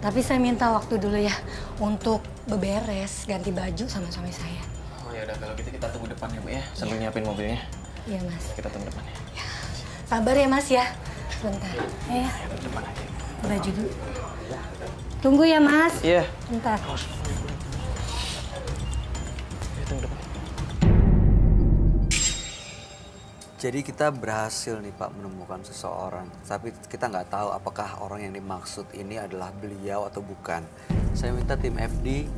Tapi saya minta waktu dulu ya untuk beberes, ganti baju sama suami saya. Oh ya udah, kalau gitu kita tunggu depan ya Bu ya, sambil nyiapin mobilnya. Iya Mas. Kita tunggu depan ya. Sabar ya Mas ya, sebentar. Ya, Tunggu depan aja. baju dulu. Tunggu ya Mas. Iya. Bentar. Tunggu depan. Jadi kita berhasil nih Pak menemukan seseorang, tapi kita nggak tahu apakah orang yang dimaksud ini adalah beliau atau bukan. Saya minta tim FD,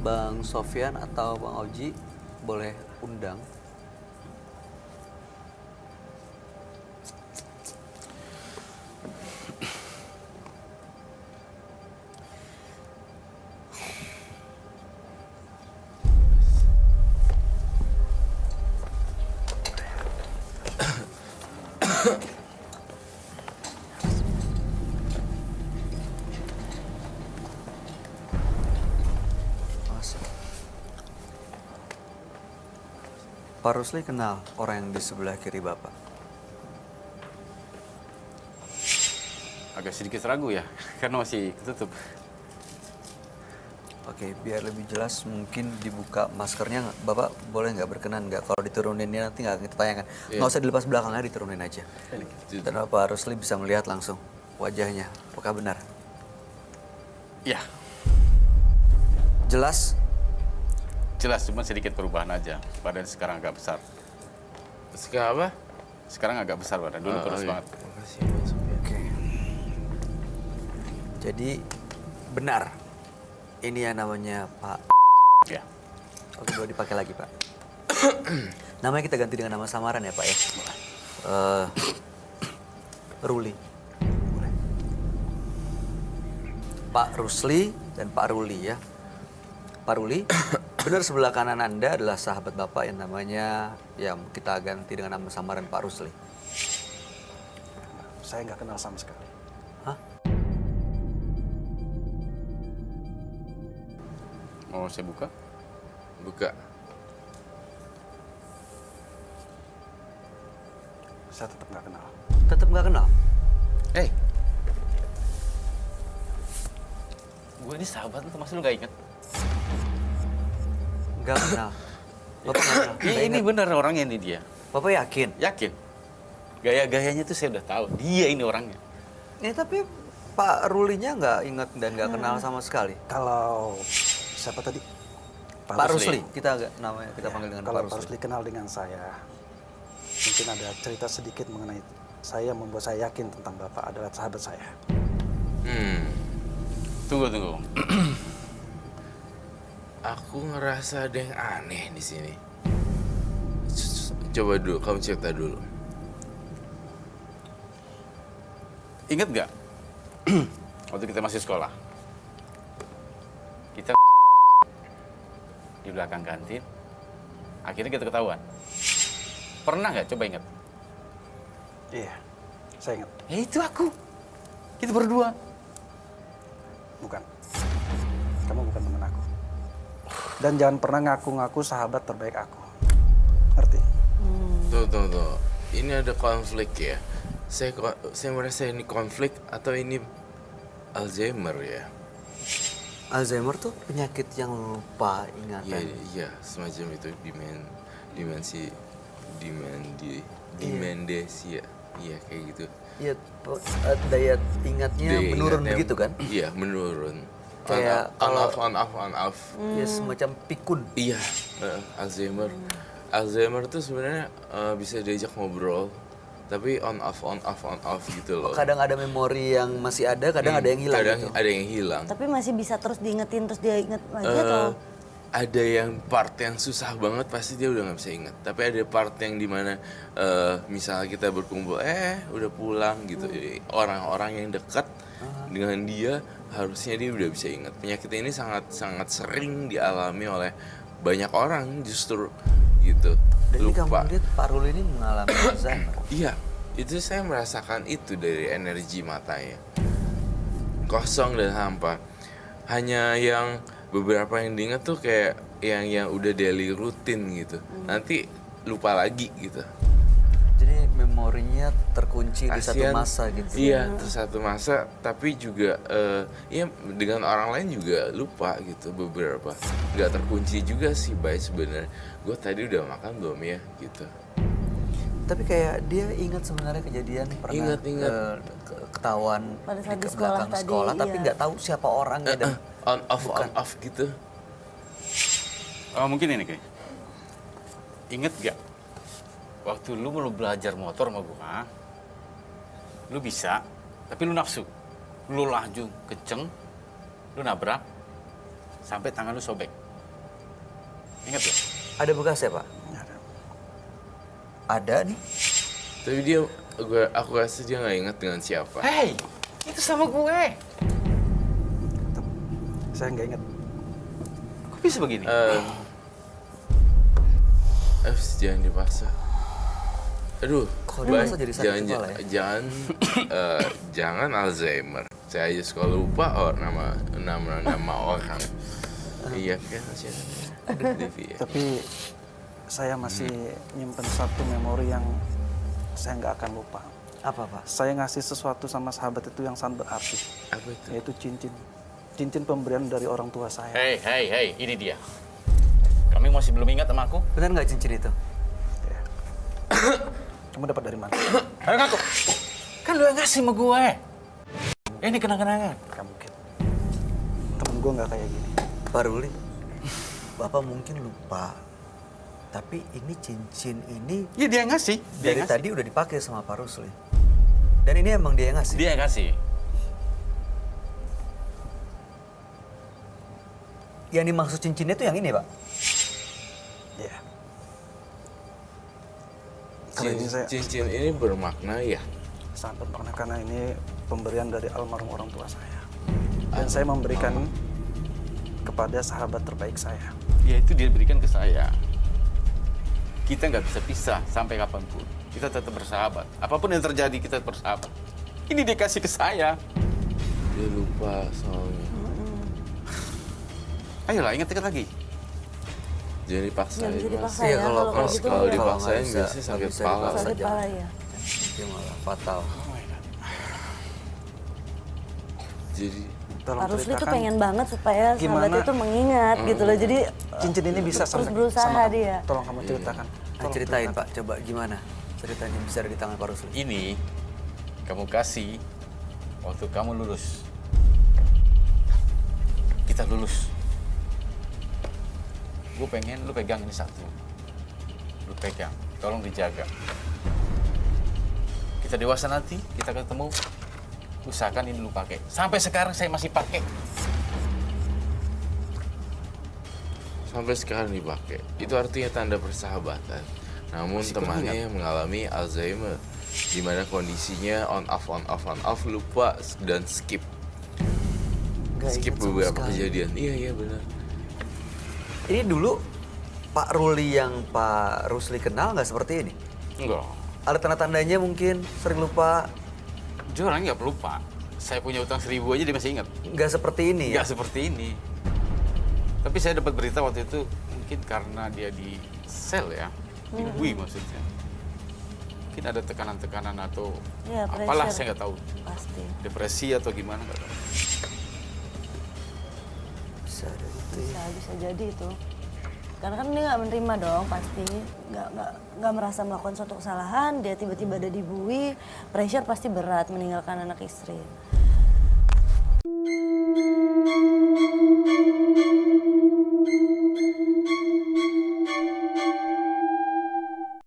Bang Sofyan atau Bang Oji boleh undang. Pak Rusli kenal orang yang di sebelah kiri Bapak? Agak sedikit ragu ya, karena masih ketutup. Oke, biar lebih jelas mungkin dibuka maskernya. Bapak boleh nggak berkenan nggak kalau diturunin ini nanti nggak kita tayangkan. Nggak usah dilepas belakangnya, diturunin aja. Dan Pak Rusli bisa melihat langsung wajahnya. Apakah benar? Ya, Jelas? jelas cuma sedikit perubahan aja. Badan sekarang agak besar. Sekarang apa? Sekarang agak besar badan, dulu kurus iya. banget. Makasih Bang Sofyan. Oke. Jadi benar. Ini yang namanya Pak. Ya, Oke, boleh dipakai lagi Pak. Namanya kita ganti dengan nama samaran ya Pak ya. Ruli. Boleh. Pak Rusli dan Pak Ruli ya. Pak Ruli, benar sebelah kanan Anda adalah sahabat Bapak yang namanya, yang kita ganti dengan nama samaran Pak Rusli. Saya nggak kenal sama sekali. Hah? mau saya buka? Buka. Saya tetap nggak kenal. Tetap nggak kenal? Hei, gue ini sahabat lu, masih lu gak inget? Nggak kenal. Bapak nggak kenal? Nggak Ini ingat? bener orangnya nih dia, Bapak yakin? yakin. Gaya-gayanya tuh saya udah tahu, dia ini orangnya. Tapi Pak Rulinya nggak ingat dan nggak kenal sama sekali. Kalau siapa tadi? Pak Rusli, kita agak namanya kita panggil dengan Kalau Pak Pak Rusli. Rusli kenal dengan saya, mungkin ada cerita sedikit mengenai saya membuat saya yakin tentang Bapak adalah sahabat saya. Tunggu. Aku ngerasa ada yang aneh di sini. Coba dulu, kamu cerita dulu. Ingat gak? Waktu kita masih sekolah, kita di belakang kantin, akhirnya kita ketahuan. Pernah nggak? Coba ingat. Iya, saya ingat. Ya itu aku. Kita berdua. Bukan. Kamu bukan teman aku. Dan jangan pernah ngaku-ngaku sahabat terbaik aku. Ngerti? Tuh. Ini ada konflik ya. Saya merasa ini konflik atau ini Alzheimer ya? Alzheimer tuh penyakit yang lupa ingatan. Iya, semacam itu demensia. Iya, kayak gitu. Iya, daya ingatnya menurun ingatnya- begitu kan? Iya, menurun. Kayak on off. Ya semacam pikun. Iya, Alzheimer. Alzheimer tuh sebenarnya bisa diajak ngobrol, tapi on off gitu loh. Kadang ada memori yang masih ada, kadang ada yang hilang Kadang gitu. ada yang hilang. Tapi masih bisa terus diingetin, terus dia inget lagi atau? Ada yang part yang susah banget pasti dia udah nggak bisa ingat. Tapi ada part yang dimana misalnya kita berkumpul, udah pulang gitu. Orang-orang yang dekat dengan dia harusnya dia udah bisa ingat. Penyakit ini sangat sering dialami oleh banyak orang justru gitu. Dan ini kamu Lupa. lihat Pak Ruli ini mengalami Alzheimer. Iya, itu saya merasakan itu dari energi matanya. Kosong dan hampa. Hanya yang beberapa yang diingat tuh kayak yang udah daily rutin gitu. Nanti lupa lagi gitu. Jadi memorinya terkunci di satu ASEAN, masa gitu. Iya, terus satu masa, tapi juga ya dengan orang lain juga lupa gitu beberapa. Nggak terkunci juga sih, Bay sebenarnya. Gue tadi udah makan belum ya gitu. Tapi kayak dia ingat sebenarnya kejadian pernah Ingat. ketahuan Pada saat di ke sekolah belakang tadi, sekolah, tapi iya. nggak tahu siapa orangnya dan On off gitu. Oh, mungkin ini kayak. Ingat gak? Waktu lu mau belajar motor sama gua, lu bisa, tapi lu nafsu. Lu laju, kenceng, lu nabrak, sampai tangan lu sobek. Ingat gak? ada bekas ya Pak? Ada nih. Tapi aku rasa dia nggak ingat dengan siapa. Hei, itu sama gue. Saya nggak ingat. Kok bisa begini? Jangan dipaksa. Aduh, Kok Bay, dipaksa jadi sakit jangan, kepala ya? jangan Alzheimer. Saya aja suka lupa nama orang. Iya kan, masih ada. Devi ya. Tapi saya masih nyimpen satu memori yang saya nggak akan lupa. Apa Pak? Saya ngasih sesuatu sama sahabat itu yang sangat berarti, Apa itu? yaitu cincin. Cincin pemberian dari orang tua saya. Hei, ini dia. Kamu masih belum ingat sama aku? Benar nggak cincin itu? Ya. Kamu dapat dari mana? Ayo ngaku. Kan lu yang ngasih sama gue. Ini kenang-kenangan. Gak mungkin. Temen gue nggak kayak gini. Pak Ruli, Bapak mungkin lupa. Tapi ini cincin ini Iya, dia yang ngasih. dari tadi udah dipakai sama Pak Rusli. Dan ini emang dia yang ngasih. Dia yang ngasih. Yang dimaksud cincinnya itu yang ini Pak? Ya. Kalau ini saya Cincin ini bermakna ya. sangat bermakna karena ini pemberian dari almarhum orang tua saya. Dan saya memberikan kepada sahabat terbaik saya. Ya itu dia berikan ke saya. Kita nggak bisa pisah sampai kapanpun. Kita tetap bersahabat. Apapun yang terjadi kita tetap bersahabat. Ini dia kasih ke saya. Dia lupa soalnya. Ayolah, ingat-ingat lagi. Jangan dipaksain. Jangan bisa Mas. dipaksa Iya, ya. kalau- Kalau gitu kalau ya. dipaksain nggak bisa- biasanya nggak sakit bisa kepala. dipaksa. Sakit kepala ya. Itu malah fatal. Jadi Tolong Pak Rusli tuh ceritakan pengen banget supaya sahabat gimana- itu mengingat gitu loh. Jadi cincin ini bisa terus sampai berusaha sama kamu. dia. Tolong kamu ceritakan. Nah, Tolong ceritain ceritakan. Pak, coba gimana ceritanya bisa ada di tangan Pak Rusli? Ini kamu kasih waktu kamu lulus. Kita lulus. Gue pengen lu pegang ini satu. Lu pegang, tolong dijaga. Kita dewasa nanti, kita ketemu, usahakan ini lu pakai. Sampai sekarang saya masih pakai. sampai sekarang dipakai. Itu artinya tanda persahabatan. Namun Masih temannya mengalami Alzheimer, di mana kondisinya on off, lupa dan skip Nggak skip ingat sama beberapa sekali. kejadian. Iya benar. Ini dulu Pak Ruli yang Pak Rusli kenal nggak seperti ini? Enggak. Ada tanda-tandanya mungkin sering lupa, Dia orangnya nggak pelupa. Saya punya utang 1.000 aja dia masih ingat. nggak seperti ini ya? Nggak seperti ini. Tapi saya dapat berita waktu itu mungkin karena dia di sel ya, dibui maksudnya. Mungkin ada tekanan-tekanan atau Ya, apalah pressure. saya nggak tahu. Pasti. Depresi atau gimana nggak tahu. Bisa ada itu ya. Bisa jadi itu. Karena kan dia nggak menerima dong pasti. Nggak merasa melakukan suatu kesalahan, dia tiba-tiba ada dibui, pressure pasti berat meninggalkan anak istri.